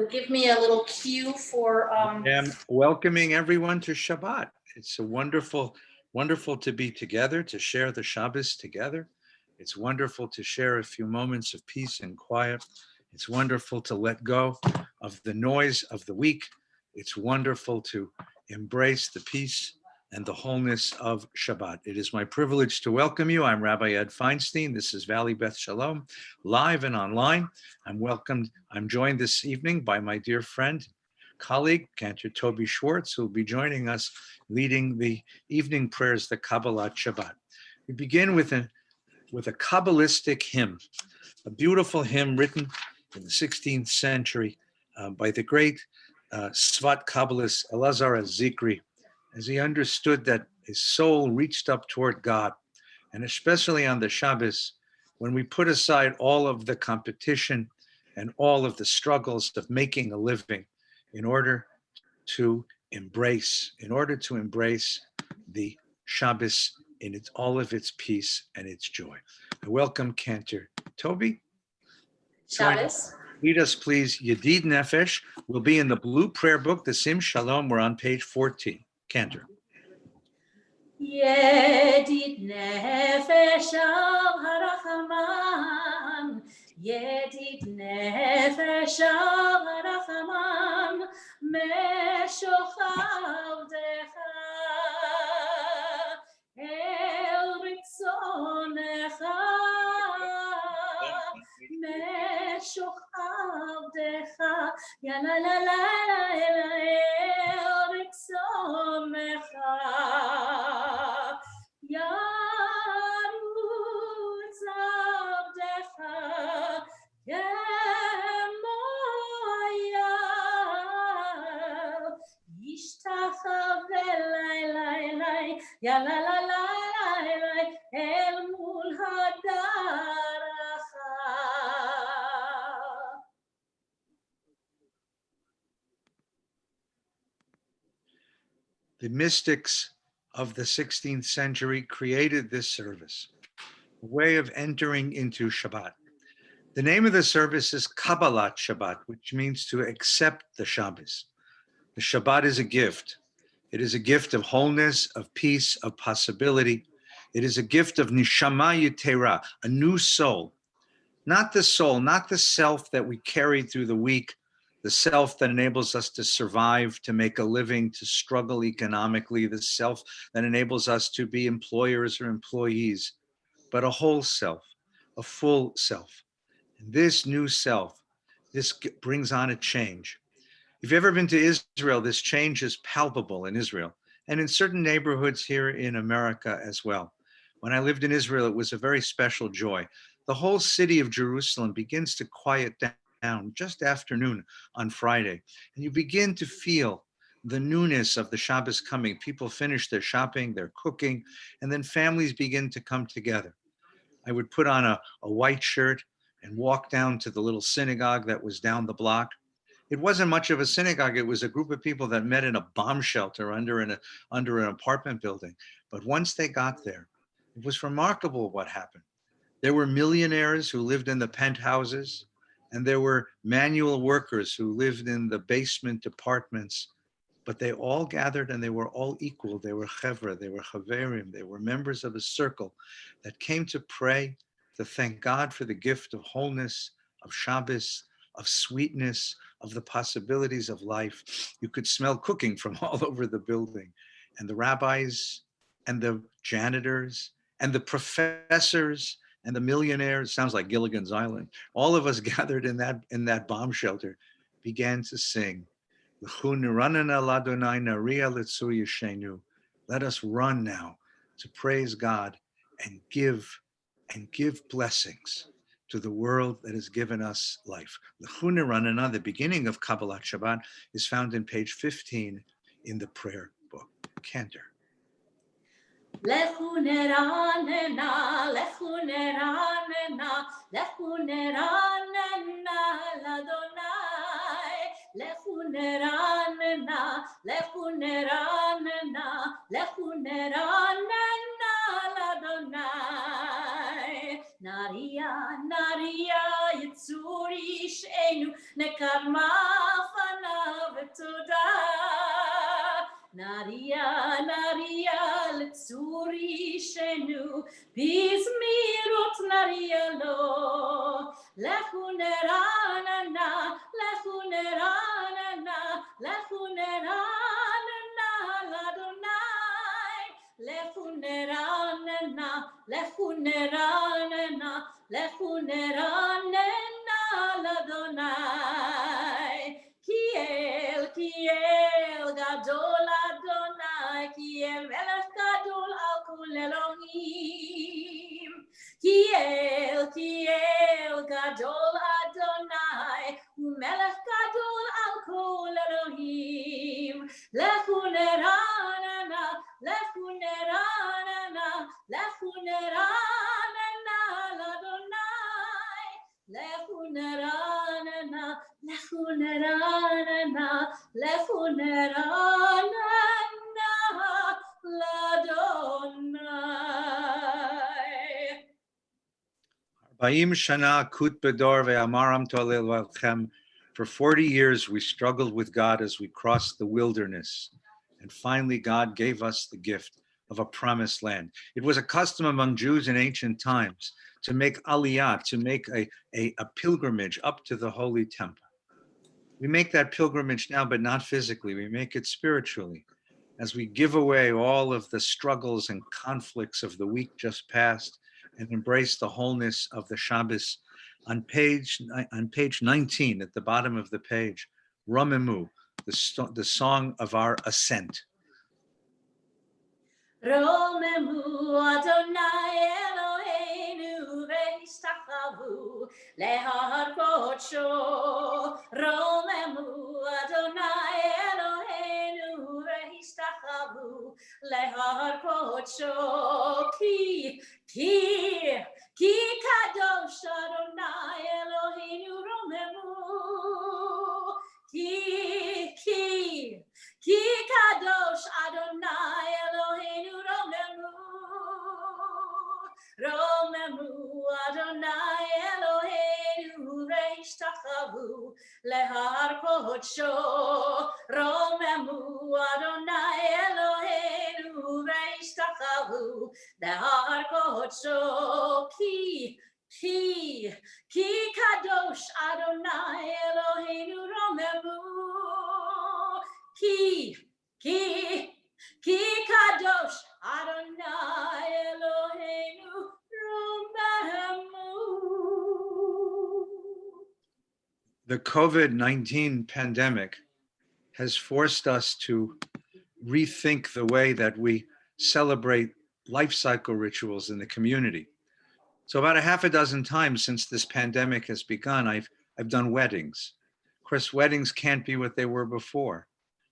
give me a little cue for... I am welcoming everyone to Shabbat. It's a wonderful to be together, to share the Shabbos together. It's wonderful to share a few moments of peace and quiet. It's wonderful to let go of the noise of the week. It's wonderful to embrace the peace and the wholeness of Shabbat. It is my privilege to welcome you. I'm Rabbi Ed Feinstein. This is Valley Beth Shalom, live and online. I'm joined this evening by my dear friend, colleague, Cantor Toby Schwartz, who will be joining us leading the evening prayers, the Kabbalat Shabbat. We begin with a Kabbalistic hymn, a beautiful hymn written in the 16th century by the great Svat Kabbalist Elazar Zikri, as he understood that his soul reached up toward God, and especially on the Shabbos, when we put aside all of the competition and all of the struggles of making a living in order to embrace the Shabbos in all of its peace and its joy. I welcome Cantor Toby. Shabbos. Lead us, please. Yedid Nefesh will be in the blue prayer book, the Sim Shalom. We're on page 14. Cantor. Yedid Nefesh al Harachaman, Yedid Nefesh al Harachaman, Meshochav Decha, El Ritzonecha, Meshochav Decha, Ya la la la la El Ritzonecha, Yarutz Avdecha, Yemoyal, Yishtachav Elai, Ya la la la la, El Mul Hadaracha. The mystics of the 16th century created this service, a way of entering into Shabbat. The name of the service is Kabbalat Shabbat, which means to accept the Shabbos. The Shabbat is a gift. It is a gift of wholeness, of peace, of possibility. It is a gift of neshama yetera, a new soul. Not the soul, not the self that we carry through the week, the self that enables us to survive, to make a living, to struggle economically, the self that enables us to be employers or employees, but a whole self, a full self. And this new self, this brings on a change. If you've ever been to Israel, this change is palpable in Israel and in certain neighborhoods here in America as well. When I lived in Israel, it was a very special joy. The whole city of Jerusalem begins to quiet down just afternoon on Friday, and you begin to feel the newness of the Shabbos coming. People finish their shopping, their cooking, and then families begin to come together. I would put on a white shirt and walk down to the little synagogue that was down the block. It wasn't much of a synagogue. It was a group of people that met in a bomb shelter under an apartment building. But once they got there, it was remarkable what happened. There were millionaires who lived in the penthouses, and there were manual workers who lived in the basement apartments, but they all gathered and they were all equal. They were chevra, they were chaverim, they were members of a circle that came to pray, to thank God for the gift of wholeness, of Shabbos, of sweetness, of the possibilities of life. You could smell cooking from all over the building. And the rabbis and the janitors and the professors and the millionaires, sounds like Gilligan's Island, all of us gathered in that bomb shelter, began to sing, let us run now to praise God and give blessings to the world that has given us life. The beginning of Kabbalat Shabbat is found in page 15 in the prayer book. Cantor. Lechu neranena, lechu neranena, lechu neranena l'Adonai. Lechu neranena, lechu neranena, lechu neranena l'Adonai. Naria, naria, yitzuri sheinu, nekama בזמירות נריע לו, לכו נרננה, לכו נרננה, לכו נרננה לאדוני, לכו נרננה, לכו נרננה, לכו נרננה לאדוני, כי אל גדול אדוני, כי אל מלך גדול על כל אלוהים, כי אל גדול אדוני, ומלך גדול על כל אלוהים, לכו נרננה, לכו נרננה, לכו נרננה לאדוני, לכו נרננה, לכו נרננה, לכו נרננה לאדוני. 40 shana kut bedor ve'amaram tolel v'alchem. For 40 years, we struggled with God as we crossed the wilderness. And finally, God gave us the gift of a promised land. It was a custom among Jews in ancient times to make aliyah, to make a pilgrimage up to the Holy Temple. We make that pilgrimage now, but not physically. We make it spiritually. As we give away all of the struggles and conflicts of the week just past and embrace the wholeness of the Shabbos. On page 19, at the bottom of the page, Romemu, the song of our ascent. רוממו אדוני אלוהינו והשתחוו להר קודשו, רוממו אדוני אלוהינו והשתחוו להר קודשו, כי קדוש אדוני אלוהינו רוממו, כי קדוש אדוני אלוהינו רוממו אדוני אלוהינו והשתחוו להר קודשו, רוממו אדוני אלוהינו והשתחוו להר קודשו, כי קדוש אדוני אלוהינו רוממו, כי קדוש אדוני אלוהינו רוממו. The COVID-19 pandemic has forced us to rethink the way that we celebrate life cycle rituals in the community. So about a half a dozen times since this pandemic has begun, I've done weddings. Of course, weddings can't be what they were before.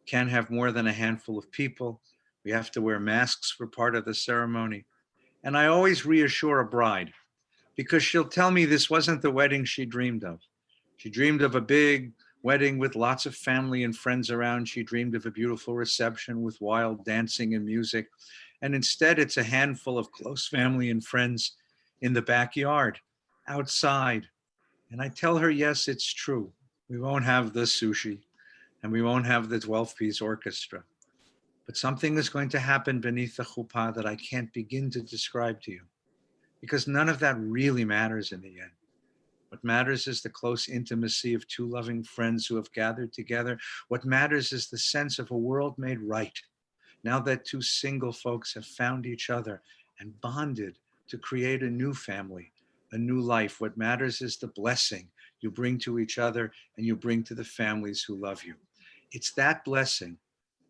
Can't have more than a handful of people. We have to wear masks for part of the ceremony. And I always reassure a bride because she'll tell me this wasn't the wedding she dreamed of. She dreamed of a big wedding with lots of family and friends around. She dreamed of a beautiful reception with wild dancing and music. And instead, it's a handful of close family and friends in the backyard, outside. And I tell her, yes, it's true. We won't have the sushi and we won't have the 12-piece orchestra. But something is going to happen beneath the chuppah that I can't begin to describe to you, because none of that really matters in the end. What matters is the close intimacy of two loving friends who have gathered together. What matters is the sense of a world made right, now that two single folks have found each other and bonded to create a new family, a new life. What matters is the blessing you bring to each other and you bring to the families who love you. It's that blessing,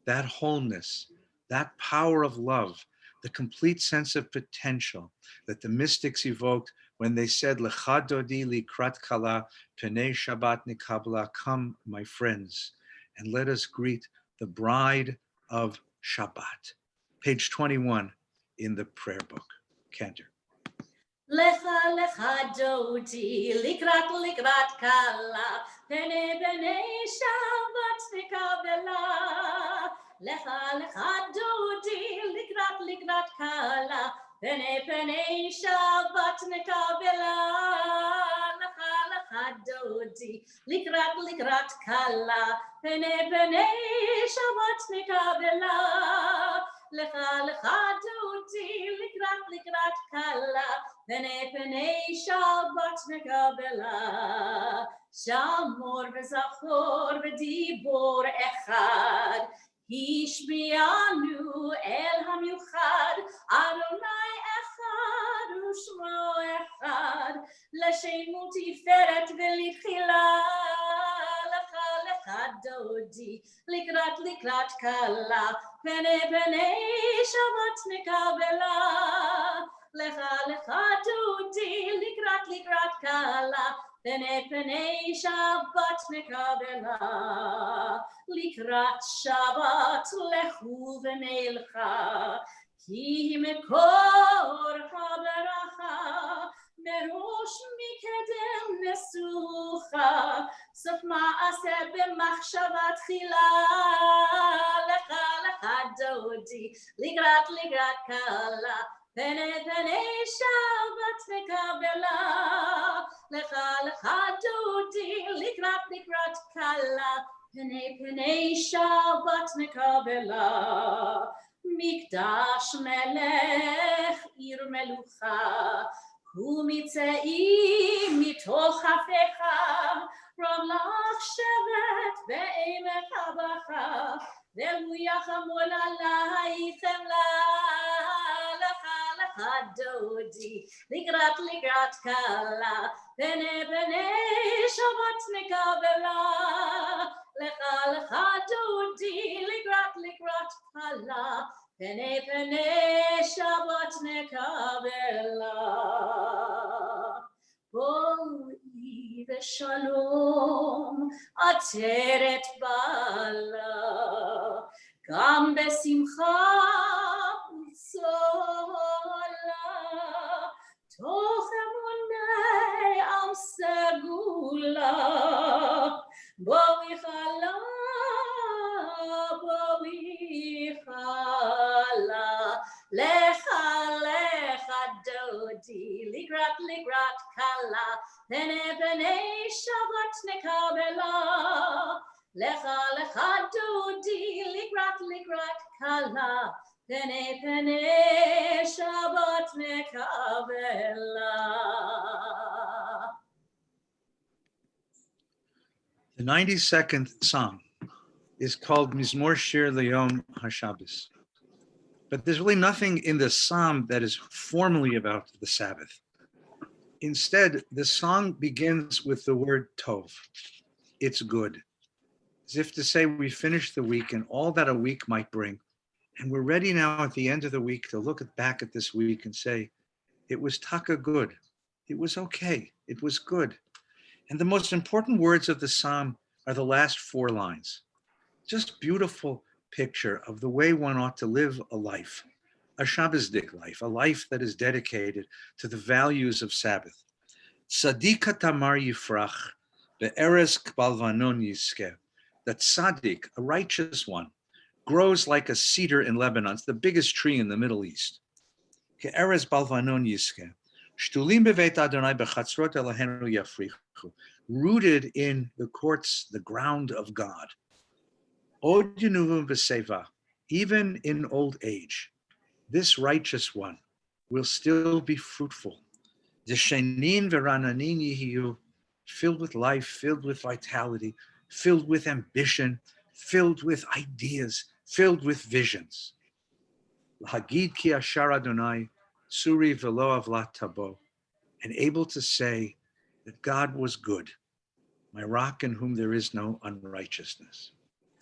that wholeness, that power of love, the complete sense of potential that the mystics evoked when they said, Lecha dodi likrat kala, penei Shabbat nikabla, come, my friends, and let us greet the bride of Shabbat. Page 21 in the prayer book. Cantor. Lecha lecha dodi likrat kala, penei Shabbat nikabla. Lecha lecha dodi likrat kala, penei Shabbat nikabla. Lecha lecha dodi likrat kala, penei Shabbat nikabla. Lecha lecha dodi, likrat kala, pene pene Shabbat mekabela. Shamor v'zachor v'dibor echad, Hishmianu el hamiuchad, Adonai echad u'shmo echad, L'shemu tiferet v'litchila, lecha lecha dodi, likrat kala, pene pene Shabbat mekabela. Lecha lecha dodi, likrat kala, pene Shabbat mekabela. Likrat Shabbat lechu v'neilcha, ki mekor haberacha, merosh mikedem nesucha, sof ma'aseh b'machshavat chila. Lecha lecha dodi, likrat kala, pene Shabbat mekabela. Lecha lecha dodi, likrat kala, pene Shabbat mekabela. Mikdash melech ir melucha, umitzei mitoch hafecha, ramlach shevet ve'emek habacha, ve'hu yachamol alaychem la. Lecha lecha dodi, likrat kala, pene Shabbat mekabela. Lecha lecha dodi, likrat kala, pene Shabbat mekabela. Boi v'shalom ateret bala, gam besimcha utzola, toch emunei am segula. Boi chala, lecha dodi, likrat kala, pene Shabbat mekabela. Lecha dodi, likrat kala, pene Shabbat mekabela. The 92nd Psalm is called Mizmor Shir L'Yom HaShabbos. But there's really nothing in the Psalm that is formally about the Sabbath. Instead, the song begins with the word Tov. It's good. As if to say we finished the week and all that a week might bring. And we're ready now at the end of the week to look back at this week and say, it was taka good. It was okay. It was good. And the most important words of the Psalm are the last 4 lines. Just beautiful picture of the way one ought to live a life, a Shabbosdik life, a life that is dedicated to the values of Sabbath. Tzaddik tamar yifrach, be'eres kbalvanon yiskeh. That tzaddik, a righteous one, grows like a cedar in Lebanon. It's the biggest tree in the Middle East. Ke'eres balvanon yiskeh. Shtulim beveit Adonai bechatzrot Eloheinu yafrichu. Rooted in the courts, the ground of God. Od yenuvim b'seva. Even in old age, this righteous one will still be fruitful. Deshenin v'rananin yihiyu, filled with life, filled with vitality, filled with ambition, filled with ideas, filled with visions. L'hagid ki ashar Adonai, suri v'lo avlat tabo, and able to say that God was good, my rock in whom there is no unrighteousness.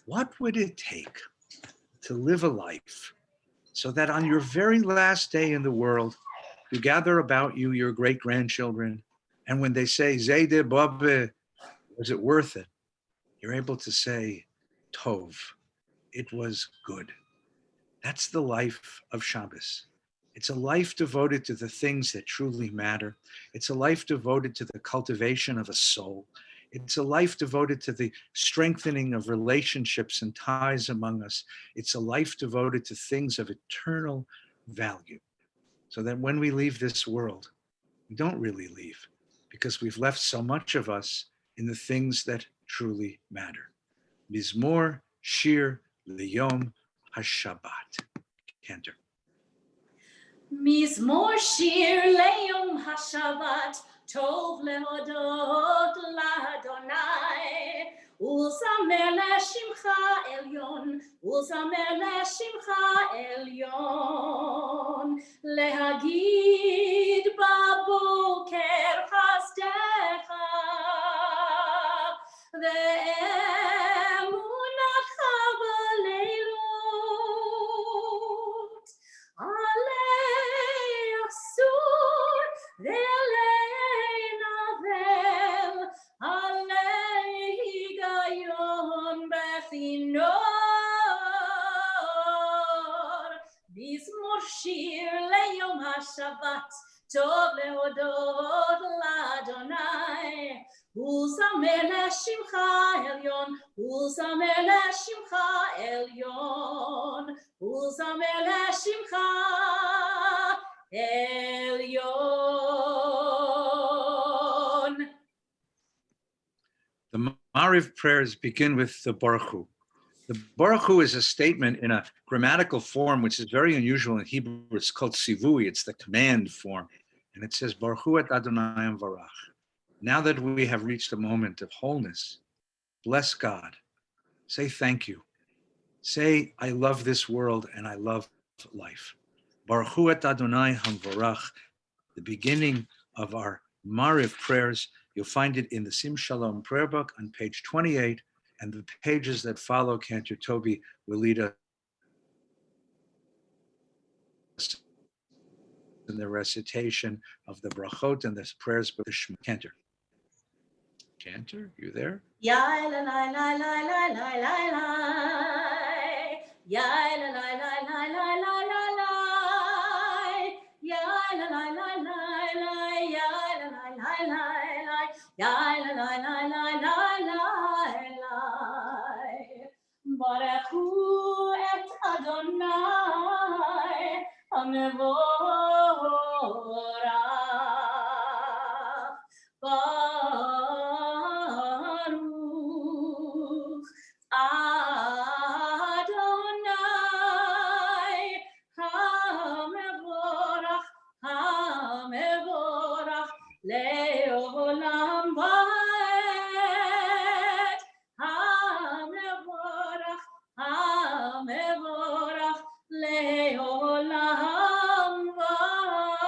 What would it take to live a life so that on your very last day in the world, you gather about you your great-grandchildren, and when they say, Zayde Bobbe, was it worth it? You're able to say, Tov, it was good. That's the life of Shabbos. It's a life devoted to the things that truly matter. It's a life devoted to the cultivation of a soul. It's a life devoted to the strengthening of relationships and ties among us. It's a life devoted to things of eternal value. So that when we leave this world, we don't really leave because we've left so much of us in the things that truly matter. Mizmor Shir L'Yom HaShabbat. Cantor. מזמור שיר ליום השבת, טוב להודות לאדוני, ולזמר לשמך עליון, ולזמר לשמך עליון, להגיד בבוקר חסדך, ואמונתך בלילות. עלי אסור ועלי נבל, עלי היגיון בכינור. מזמור שיר ליום השבת, טוב להודות לאדוני, ולזמר לשמך עליון, ולזמר לשמך עליון, ולזמר לשמך עליון. The Mariv prayers begin with the Baruch Hu. The Baruch Hu is a statement in a grammatical form which is very unusual in Hebrew. It's called sivui. It's the command form. And it says, Baruch Hu et Adonai Varach. Now that we have reached a moment of wholeness, bless God. Say thank you. Say, I love this world and I love life. Baruch Hu et Adonai Varach. The beginning of our Mariv prayers, you'll find it in the Sim Shalom prayer book on page 28, and the pages that follow, Cantor Toby will lead us in the recitation of the brachot and the prayers by the Shema. Cantor. Cantor, you there? Yai la la la la la la la la. Yai la la la la la la la la. Yai la la la la la. Yai la la la la la. Yai la la la la la la la. Baruch Hu et Adonai hamevorach. Baruch Adonai hamevorach, hamevorach leolam vaed. Hamevorach, hamevorach leolam vaed.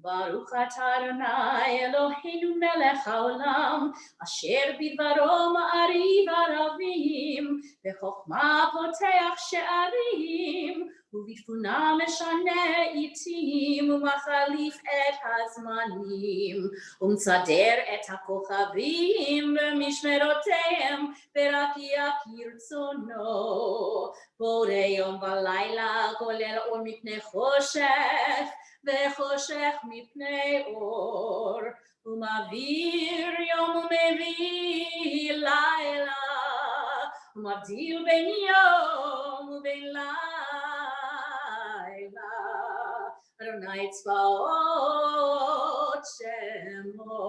Baruch atah Adonai Eloheinu melech haolam, asher bidvaro ma'ariv aravim, v'chokhma poteach she'arim, ובפונה משנה עיתים ומחליף את הזמנים, ומצדר את הכוכבים במשמרותיהם, ברקיע כרצונו. בורא יום ולילה כולל אור מפני חושך, וחושך מפני אור, ומעביר יום ומביא לילה, ומבדיל בין יום ובין לילה. Adonai tzvaot shemo,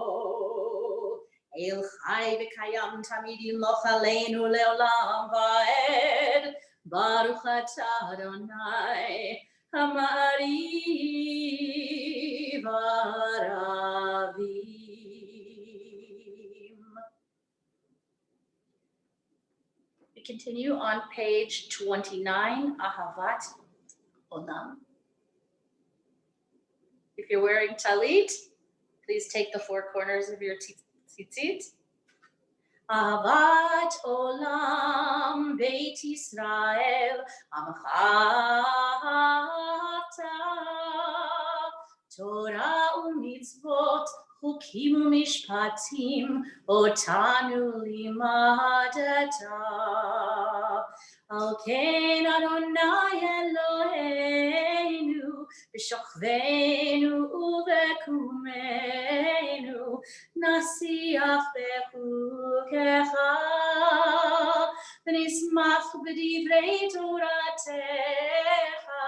El chai v'kayam tamid yimloch aleinu leolam vaed. Baruch atah Adonai hama'ariv aravim. We continue on page 29, Ahavat Olam. If you're wearing talit, please take the four corners of your tzitzit. Ahavat Olam Beit Yisrael Amchata Torah u'mitzvot Chukim u'mishpatim Otanu limadata Al ken Adonai Eloheinu B'shokveinu u'bekumeinu Nasiach bechukecha V'nismach b'divrei Toratecha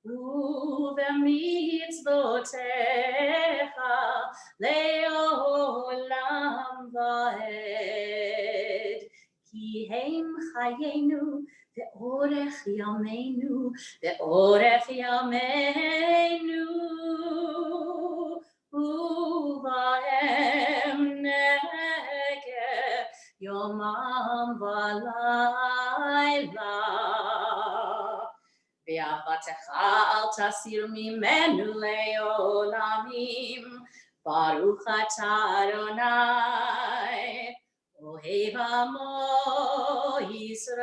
U'b'mitzvotecha Le'olam va'ed Ki פיהם חיינו, ואורך ימינו, ואורך ימינו, ובהם נגד יומם ולילה. ואהבתך אל תסיר ממנו לעולמים, ברוך אתה אדוני, אוהב עמו ישראל.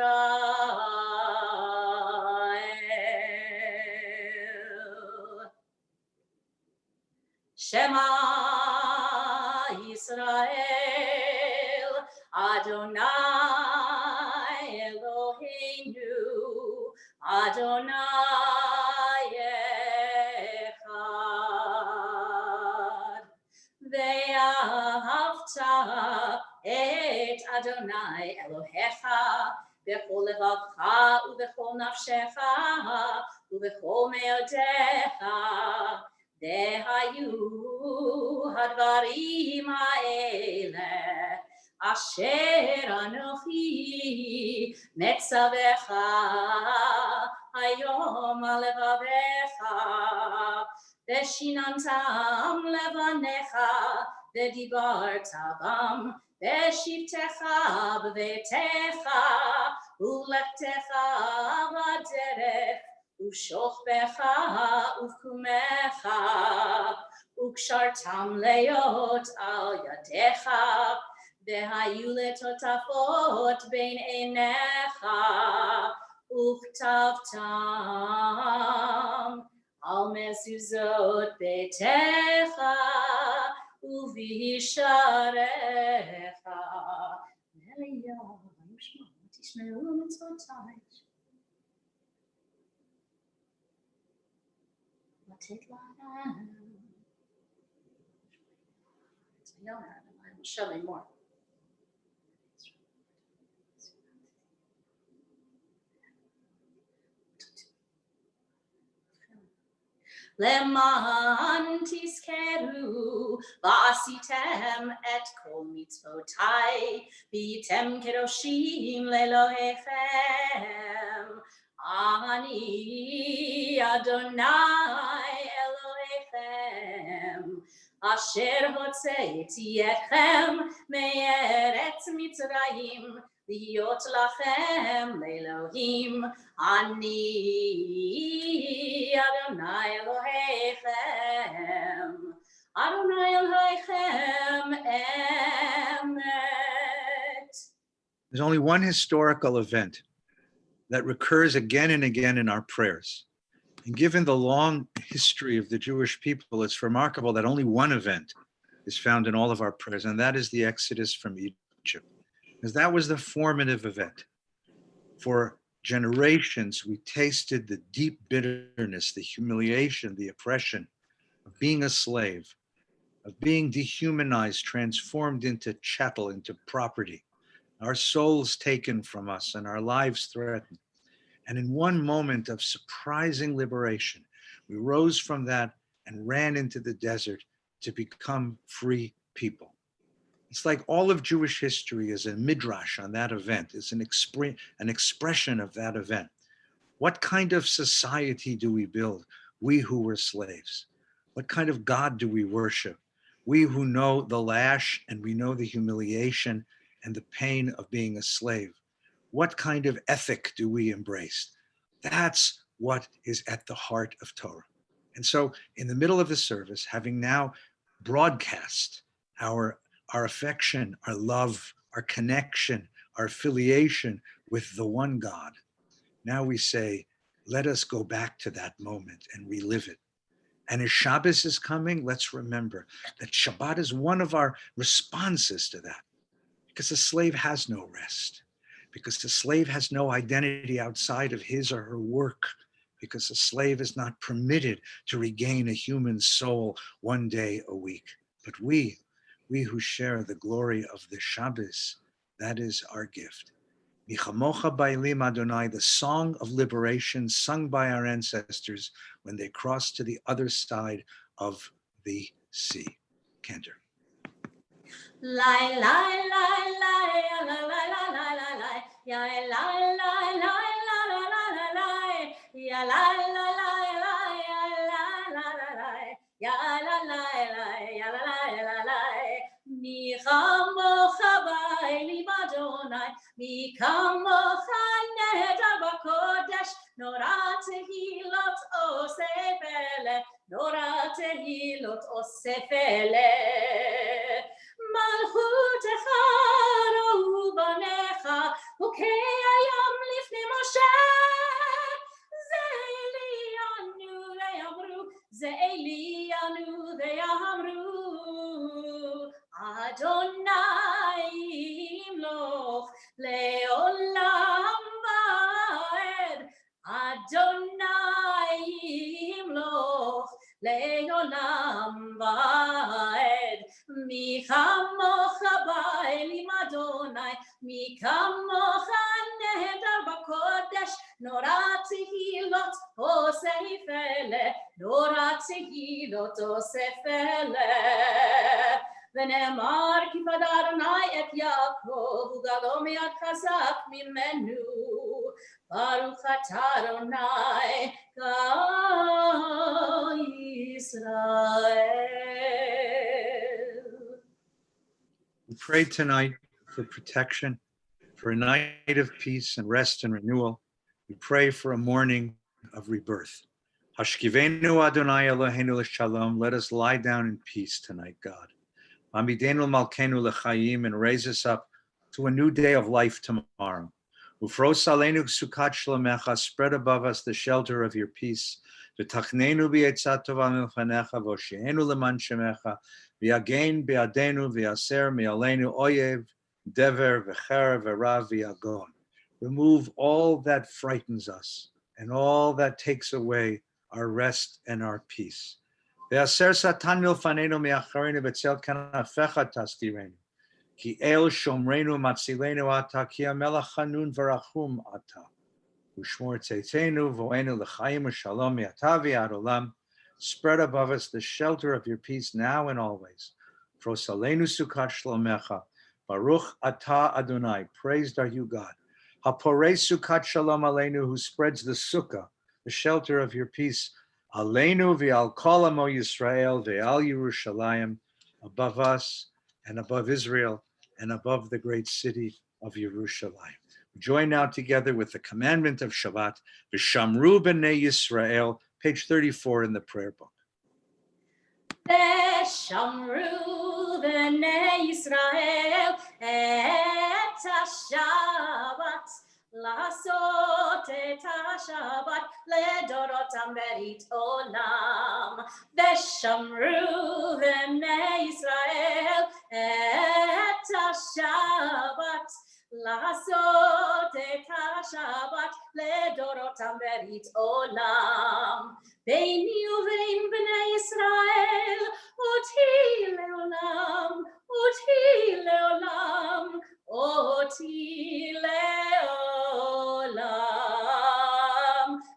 שמע ישראל, אדוני אלוהינו, אדוני אחד. ואהבת את אדוני אלוהיך בכל לבבך ובכל נפשך ובכל מאודיך. והיו הדברים האלה אשר אנוכי מצווך היום על לבביך, ושיננתם לבניך ודיברת בם בשבתך בביתך ולכתך בדרך ושוכבך ובקומך, וקשרתם להיות על ידיך, והיו לטוטפות בין עיניך, וכתבתם על מזוזות ביתך ובישעריך. ואליהו ישמעו תשמעו מצוותיי. לתת להם. I'm showing more. למען תזכרו ועשיתם את כל מצוותיי, והייתם קדושים לאלוהיכם. אני אדוני אלוהיכם, אשר הוצאתי אתכם מארץ מצרים, להיות לכם לאלוהים. אני אדוני אלוהיכם, אדוני אלוהיכם אמת. There's only one historical event that recurs again and again in our prayers. And given the long history of the Jewish people, it's remarkable that only one event is found in all of our prayers, and that is the Exodus from Egypt. Because that was the formative event. For generations, we tasted the deep bitterness, the humiliation, the oppression of being a slave, of being dehumanized, transformed into chattel, into property, our souls taken from us and our lives threatened. And in one moment of surprising liberation, we rose from that and ran into the desert to become free people. It's like all of Jewish history is a midrash on that event. It's an expression of that event. What kind of society do we build, we who were slaves? What kind of God do we worship? We who know the lash and we know the humiliation and the pain of being a slave. What kind of ethic do we embrace? That's what is at the heart of Torah. And so in the middle of the service, having now broadcast our affection, our love, our connection, our affiliation with the one God, now we say, let us go back to that moment and relive it. And as Shabbos is coming, let's remember that Shabbat is one of our responses to that, because a slave has no rest, because the slave has no identity outside of his or her work, because a slave is not permitted to regain a human soul one day a week. But we who share the glory of the Shabbos, that is our gift. Michamocha Bailim Adonai, the song of liberation sung by our ancestors when they crossed to the other side of the sea. Cantor. Lai, lai, lai, lai, lai, lai, lai, lai, lai, lai. kamocha ba'elim Adonai, mi kamocha nehedar b'kodesh, nora tehilot osef eleh, nora tehilot osef eleh. Malchutecha rohu banecha, ukei hayam lifnei Moshe. Ze Elianu ve'amru Adonai imloch le'olam va'ed Adonai imloch le'olam va'ed Mi chamocha ba'elim Adonai Mi chamocha nehedar b'kodesh Nora tehilot osef eleh Nora tehilot osef eleh ונאמר כי פדה אדוני את יעקב וגאלו מיד חזק ממנו ברוך אתה אדוני גאל ישראל. We pray tonight for protection, for a night of peace and rest and renewal. We pray for a morning of rebirth. Hashkivenu Adonai Eloheinu l'shalom. Let us lie down in peace tonight, God. Amidenu malkenu l'chaim, and raise us up to a new day of life tomorrow. Ufros aleinu sukat shlomecha. Spread above us the shelter of your peace. V'tachnenu b'etzat tova milfanecha, v'osheinu leman shemecha. V'yagein be'adenu v'yaser mi'aleinu oyev, dever v'cher v'rav v'yagon. Remove all that frightens us and all that takes away our rest and our peace. Ve'aser satan milfanenu mi'acharenu v'tzel kanafecha tastirenu. Ki el shomrenu matzilenu ata, ki hamelach hanun v'rachum ata. U'shmor tzeitenu v'oenu l'chaim u'shalom mi'ata v'ad olam. Spread above us the shelter of your peace now and always. Prosalenu sukat shlomecha. Baruch ata Adonai. Praised are you, God. Haporei sukat shalom aleinu, who spreads the sukkah, the shelter of your peace, aleinu v'al kol amo Yisrael v'al Yerushalayim, above us and above Israel and above the great city of Yerushalayim. Join now together with the commandment of Shabbat, v'shamru b'nei Yisrael, page 34 in the prayer book. V'shamru b'nei Yisrael et ha-Shabbat, לעשות את השבת לדורותם ברית עולם. ושמרו בני ישראל את השבת, לעשות את השבת לדורותם ברית עולם. ביני ובין בני ישראל אותי לעולם, אותי לעולם, אותי לעולם.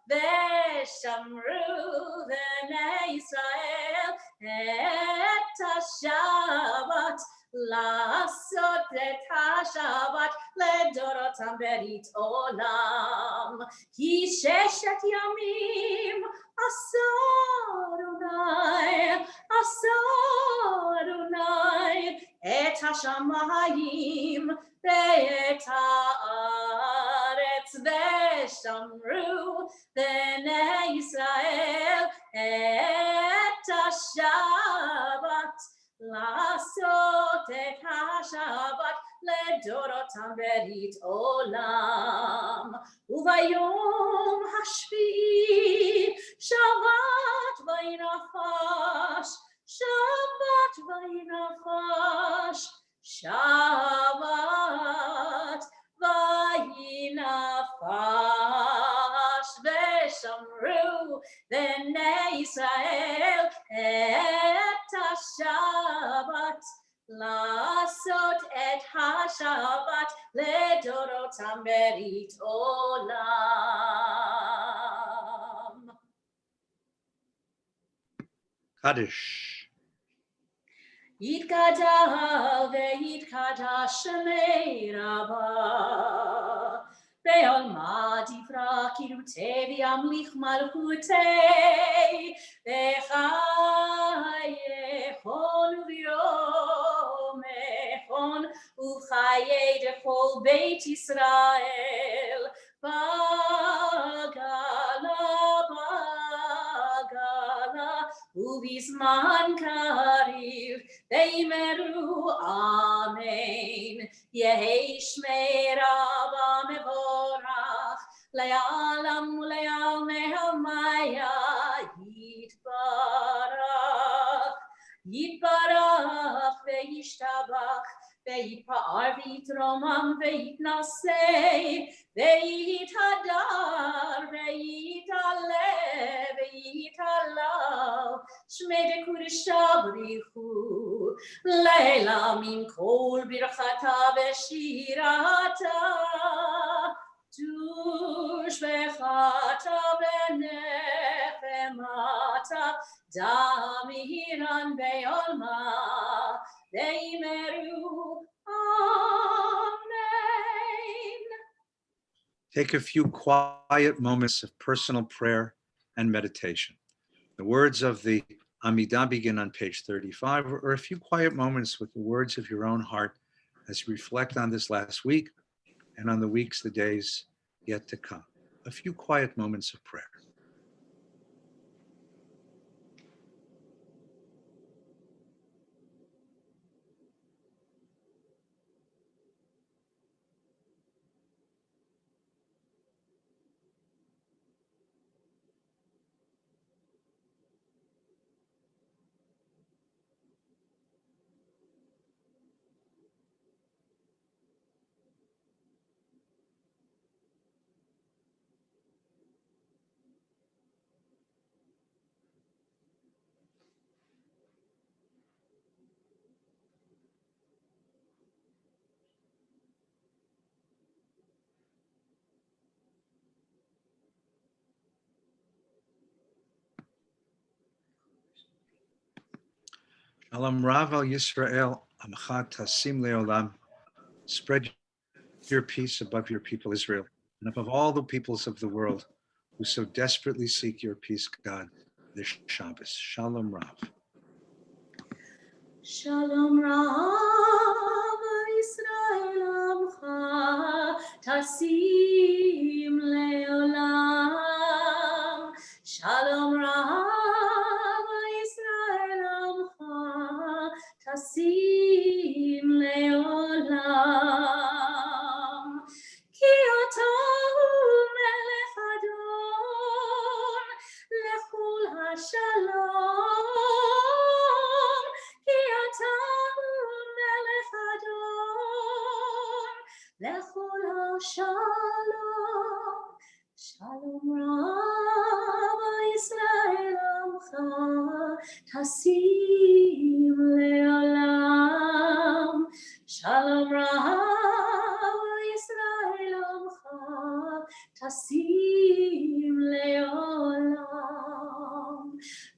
ושמרו בני ישראל את השבת, לעשות את השבת לדורותם ברית עולם. כי 6 ימים עשה אדוני את השמיים ואת הארץ. ושמרו בני ישראל את השבת, לעשות את השבת לדורותם ברית עולם. וביום השביעי שבת וינפש, שבת וינפש, שבת וינפש. ושמרו בני ישראל את השבת, לעשות את השבת לדורותם ברית עולם. Kaddish. יתגדל ויתקדש שמי רבה, בעולמה דברה קידותי וימליך מלכותי, וחייכון ויומך וצפון וחיי כל בית ישראל בגלה ובזמן קריב ואמרו אמן יהי שמי רבה מבורך לעולם ולעלמי המיה יתברך וישתבח ויתפאר ויתרומם ויתנשא ויתהדר ויתעלה ויתהלל שמי דקודשא בריחו לילה מן כל ברכתה ושירתה תושבחתה ונחמתה דמירן בעולמה ואמרו amen. Take a few quiet moments of personal prayer and meditation. The words of the Amidah begin on page 35, or a few quiet moments with the words of your own heart as you reflect on this last week and on the weeks, the days yet to come. A few quiet moments of prayer. Shalom Rav al Yisrael, Amcha Tasim Leolam. Spread your peace above your people Israel, and above all the peoples of the world who so desperately seek your peace, God, this Shabbos. Shalom Rav. Shalom Rav Yisrael Amcha Tasim Leolam. Shalom Rav Yisrael Amcha Tasim Leolam. Ki ata hu melech Adon lechol hashalom. Ki ata hu melech Adon lechol hashalom. Shalom Rav Yisrael Amcha Tasim Leolam. Shalom Rav Yisrael Amcha Tasim Leolam.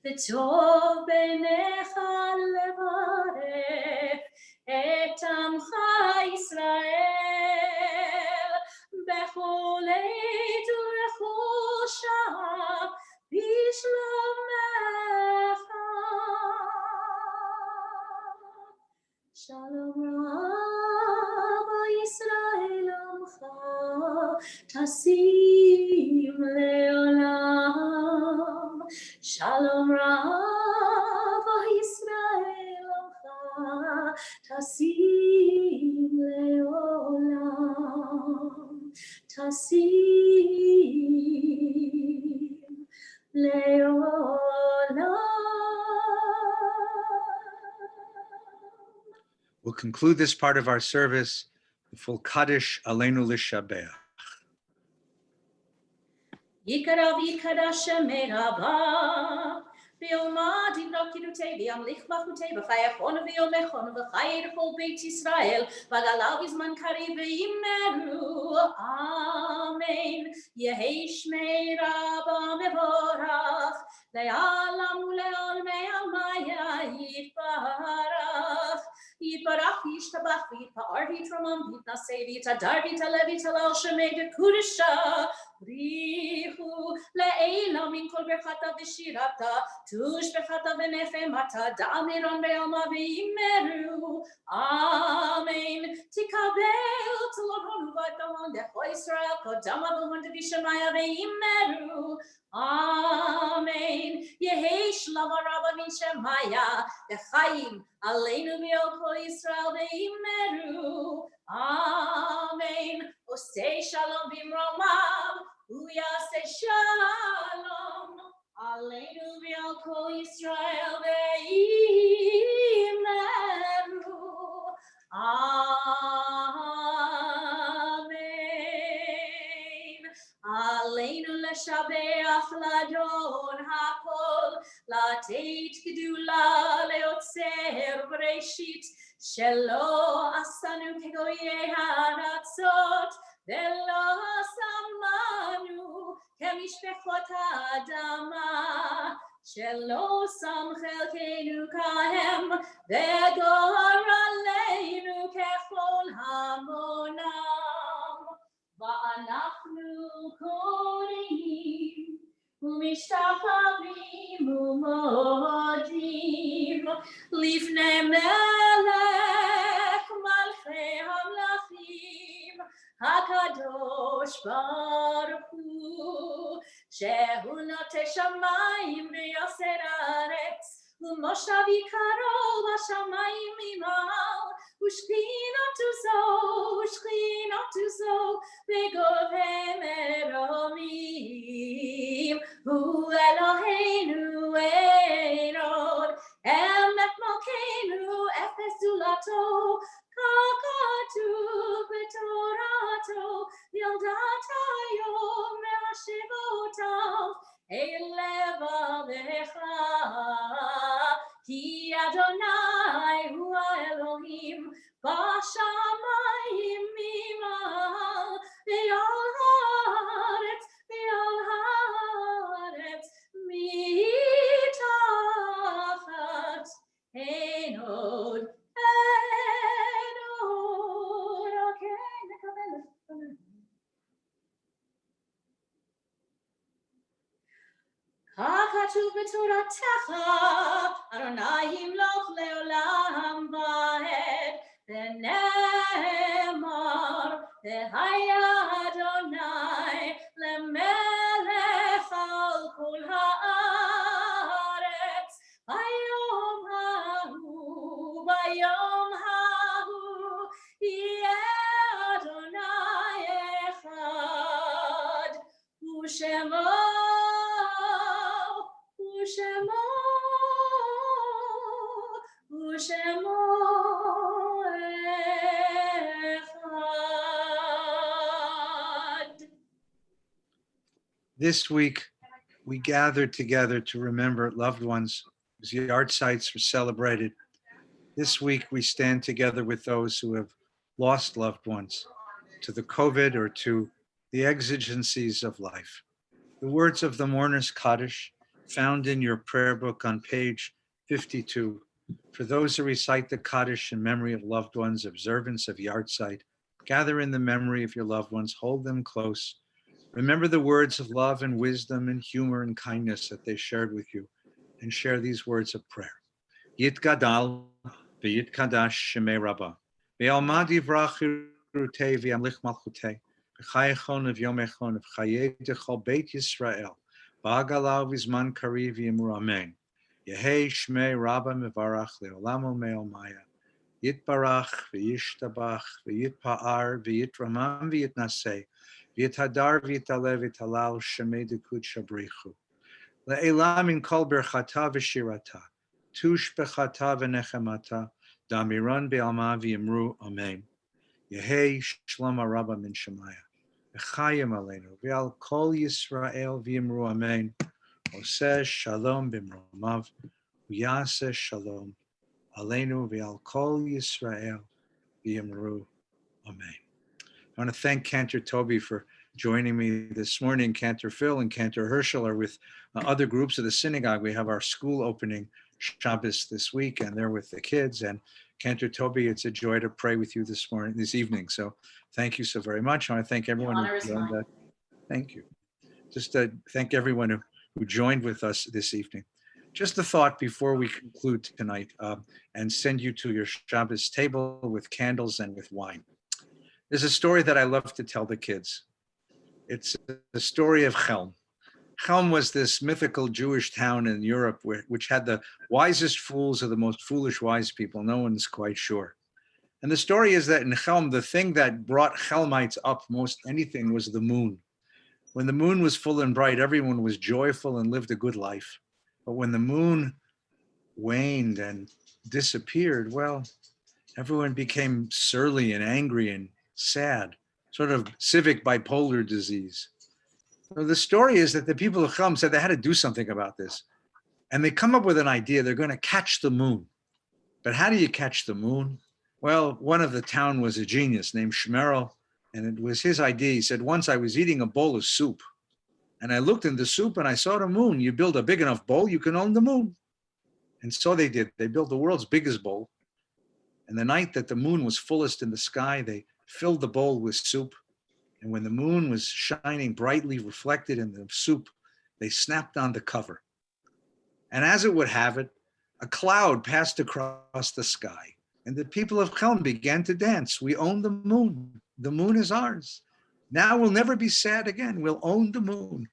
V'tov b'necha levarech et amcha Yisrael bechol עת ובכל שעה בשלומך. Shalom Rav Yisrael Amcha Tasim Leolam. Shalom Rav Yisrael Amcha Tasim Leolam. Tasim Leolam. We'll conclude this part of our service, the full Kaddish Aleinu L'Shabeach. Yikarav yikara shemei Rabba v'yomad yimrok yidutei v'yamlich machutei v'chayachon v'yomechon v'chayir kol beit Yisrael v'galav v'zman kariv v'yimeru amen. Yehei shmei Rabba mevorach le'alam u'le'olmei amaya yitbarach Yitbarach v'yishtabach v'yitpa'ar v'yitramam v'yitnaseh v'yitadar v'yitaleh v'yitalel shemei dekudesha Brichu le'ela min kol berchata v'shirata tush berchata v'nefemata da'amiron be'alma v'imeru Amen Tikabel t'lohonu v'adalon decho Yisrael kodama v'hon dev'yishemaya v'imeru Amen Yehi shlama rabba min shemaya Dechaim aleinu v'yol kol Yisrael v'imeru Amen Osei shalom b'mromav Uyaseh shalom aleinu v'yol kol Yisrael v'imeru Amen Aleinu leshabeach ladon hakol Lateit gedula leotzer breshit Shelo asanu kegoye haratzot Velo samanu kemishpechot adama Shelo sam chelkeinu kahem Vegor aleinu kechol hamonam Va'anachnu koreim Umishtachavim umodim Lifnei melech malchei hamlachim Hakadosh Baruch Hu Shehu notei shamayim v'yoser haaretz Umoshav yikaro b'shamayim imal Ushchinotu zo v'govei meromim Hu Eloheinu ein od Emet malkeinu efes zulato Kakatu b'torato Yildat hayom me'ashivotav Elev alecha Ki Adonai hu Elohim B'shamayim imal Ve'al haaretz mitachat ein od Okay, nekavel. Kakatu b'toratecha Adonai yimloch leolam va'ed V'nemar V'haya Adonai lemelech al kol haaretz Bayom hahu yeh Adonai echad U'shemo echad. This week, we gathered together to remember loved ones whose yard sites were celebrated. This week, we stand together with those who have lost loved ones to the COVID or to the exigencies of life. The words of the Mourner's Kaddish, found in your prayer book on page 52. For those who recite the Kaddish in memory of loved ones, observance of yard site, gather in the memory of your loved ones, hold them close. Remember the words of love and wisdom and humor and kindness that they shared with you, and share these words of prayer. Yitgadal v'yitkadash shemei Rabba. V'yalmad yivrach chirutei v'yamlich malchutei. V'chayechon v'yomechon v'chayei dechol beit Yisrael. V'agalau v'zman kariv v'yimur amen. Yehei shmei Rabba mevarach le'olam u'me'omaya. Yitbarach v'yishtabach v'yitpa'ar v'yitramam v'yitnaseh. V'yitadar v'yitaleh v'yitalal shemei dekud shabrichu. Le'elam min kol berchata v'shirata. Tush bechata v'nechemata. Damiran be'alma v'yimru amen. Yehei shlama Rabba min shemaya. V'chayim aleinu v'al kol Yisrael v'yimru amen. Oseh shalom b'mromav v'yaseh shalom aleinu v'al kol Yisrael v'yimru amen. I want to thank Cantor Toby for joining me this morning. Cantor Phil and Cantor Herschel are with other groups of the synagogue. We have our school opening Shabbos this week, and they're with the kids. And Cantor, Toby, it's a joy to pray with you this evening. So thank you so very much. I want to thank everyone honor is who joined mine. us. Thank you. Just thank everyone who joined with us this evening. Just a thought before we conclude tonight and send you to your Shabbos table with candles and with wine. There's a story that I love to tell the kids. It's the story of Chelm. Chelm was this mythical Jewish town in Europe which had the wisest fools of the most foolish wise people. No one's quite sure. And the story is that in Chelm, the thing that brought Chelmites up most anything was the moon. When the moon was full and bright, everyone was joyful and lived a good life. But when the moon waned and disappeared, well, everyone became surly and angry and sad, sort of civic bipolar disease. So the story is that the people of Chelm said they had to do something about this. And they come up with an idea. They're going to catch the moon. But how do you catch the moon? Well, one of the town was a genius named Shmerel, and it was his idea. He said, once I was eating a bowl of soup, and I looked in the soup and I saw the moon. You build a big enough bowl, you can own the moon. And so they did. They built the world's biggest bowl. And the night that the moon was fullest in the sky, they filled the bowl with soup. And when the moon was shining brightly reflected in the soup, they snapped on the cover. And as it would have it, a cloud passed across the sky. And the people of Chelm began to dance. We own the moon. The moon is ours. Now we'll never be sad again. We'll own the moon.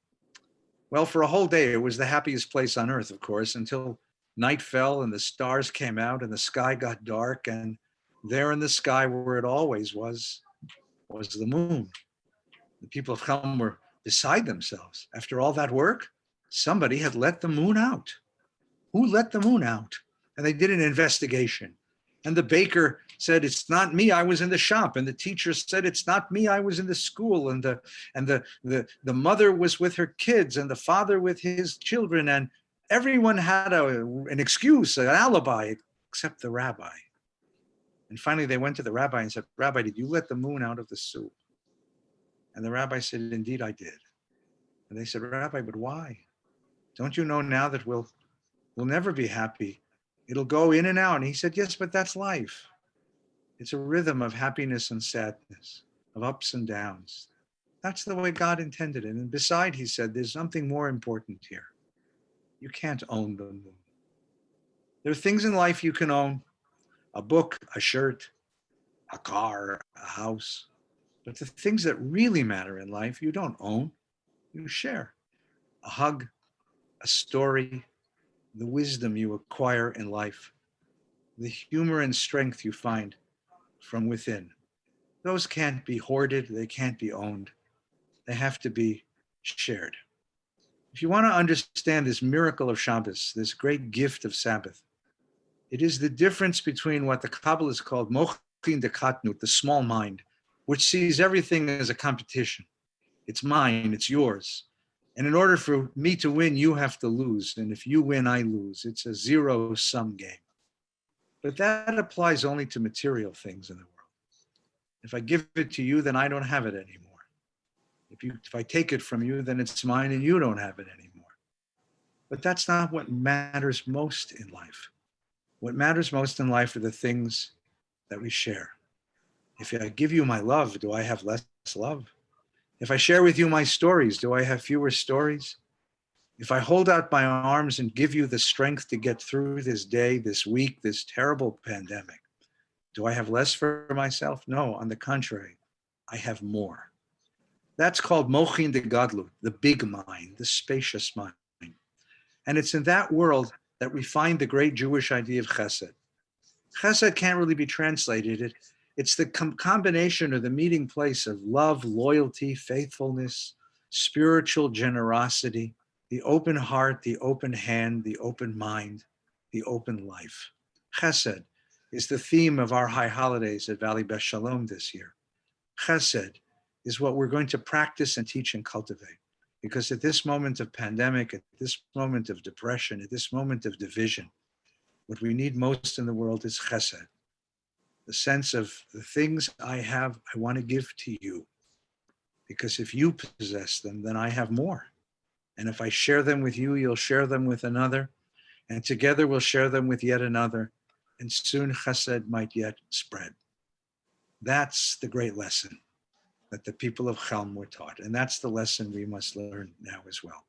Well, for a whole day, it was the happiest place on earth, of course, until night fell and the stars came out and the sky got dark. And there in the sky, where it always was the moon. The people of Chelm were beside themselves. After all that work, somebody had let the moon out. Who let the moon out? And they did an investigation. And the baker said, it's not me, I was in the shop. And the teacher said, it's not me, I was in the school. And the mother was with her kids and the father with his children. And everyone had an excuse, an alibi, except the rabbi. And finally they went to the rabbi and said, Rabbi, did you let the moon out of the soup? And the rabbi said, indeed I did. And they said, Rabbi, but why? Don't you know now that we'll never be happy? It'll go in and out. And he said, yes, but that's life. It's a rhythm of happiness and sadness, of ups and downs. That's the way God intended it. And beside, he said, there's something more important here. You can't own the moon. There are things in life you can own: a book, a shirt, a car, a house. But the things that really matter in life, you don't own, you share. A hug, a story, the wisdom you acquire in life, the humor and strength you find from within. Those can't be hoarded, they can't be owned. They have to be shared. If you want to understand this miracle of Shabbos, this great gift of Sabbath, it is the difference between what the Kabbalat called mochin de katnut, the small mind, which sees everything as a competition. It's mine, it's yours. And in order for me to win, you have to lose. And if you win, I lose. It's a zero-sum game. But that applies only to material things in the world. If I give it to you, then I don't have it anymore. If I take it from you, then it's mine and you don't have it anymore. But that's not what matters most in life. What matters most in life are the things that we share. If I give you my love, do I have less love? If I share with you my stories, do I have fewer stories? If I hold out my arms and give you the strength to get through this day, this week, this terrible pandemic, do I have less for myself? No, on the contrary, I have more. That's called mochin de gadlut, the big mind, the spacious mind. And it's in that world that we find the great Jewish idea of chesed. Chesed can't really be translated. It's the combination or the meeting place of love, loyalty, faithfulness, spiritual generosity, the open heart, the open hand, the open mind, the open life. Chesed is the theme of our high holidays at Valley Beth Shalom this year. Chesed is what we're going to practice and teach and cultivate. Because at this moment of pandemic, at this moment of depression, at this moment of division, what we need most in the world is chesed. The sense of the things I have, I want to give to you. Because if you possess them, then I have more. And if I share them with you, you'll share them with another. And together we'll share them with yet another. and soon chesed might yet spread. That's the great lesson that the people of Chelm were taught. And that's the lesson we must learn now as well.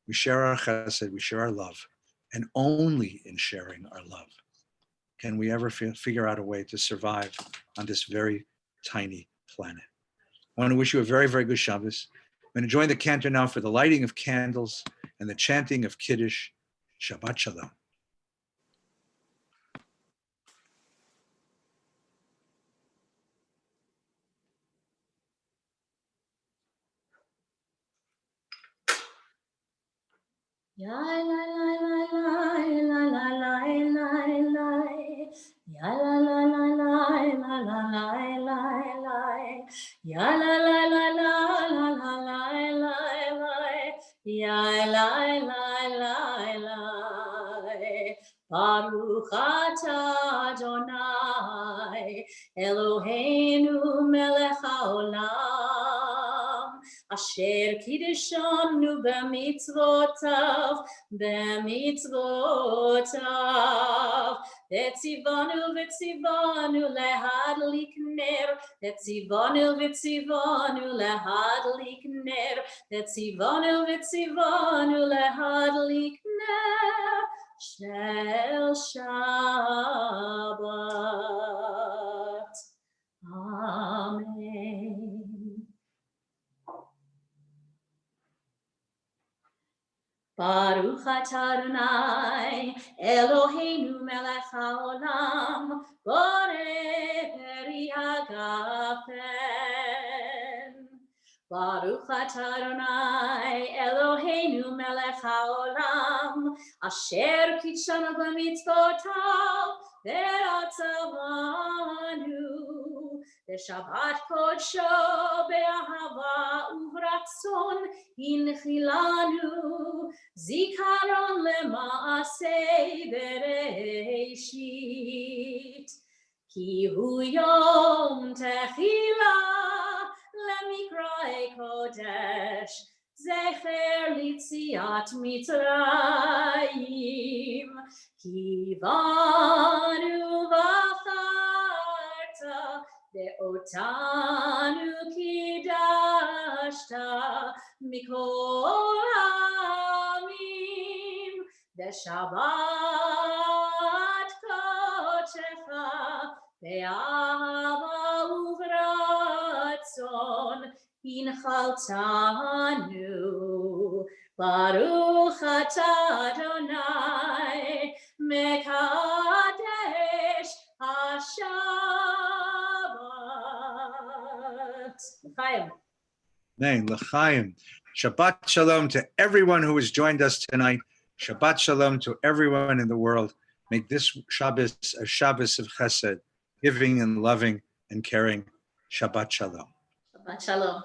We share our chesed, we share our love, and only in sharing our love can we ever figure out a way to survive on this very tiny planet. I want to wish you a very, very good Shabbos. I'm going to join the Cantor now for the lighting of candles and the chanting of Kiddush. Shabbat Shalom. Ya la la la la la la la la la. Ya la la la la la la la la la. Ya la la la la la la la la la. Ya la la la la. Baruch atah Adonai Eloheinu melech haolam Asher kiddushanu b'mitzvotav, Etzivanu v'tzivanu lehadlik ner, Etzivanu v'tzivanu lehadlik ner, Etzivanu v'tzivanu lehadlik ner, Shel Shabbat. Amen. Baruch atah Adonai Eloheinu melech haolam borei peri hagafen. Baruch atah Adonai Eloheinu melech haolam asher kitshanu b'mitzvotav v'ratzavanu Shabbat kodsho be'ahava uvratzon inchilanu zikaron lema'asei bereshit ki hu yom techila lemikra'ei kodesh zecher litziat mitzrayim ki vanu v'acharta De'otanu kidashta mikol hamim De'shabbat kodshecha be'ahava uvratzon inchaltanu Baruch atah Adonai mekadesh Shabbat. Amen. L'chaim. Shabbat Shalom to everyone who has joined us tonight. Shabbat Shalom to everyone in the world. Make this Shabbos a Shabbos of chesed, giving and loving and caring. Shabbat Shalom. Shabbat Shalom.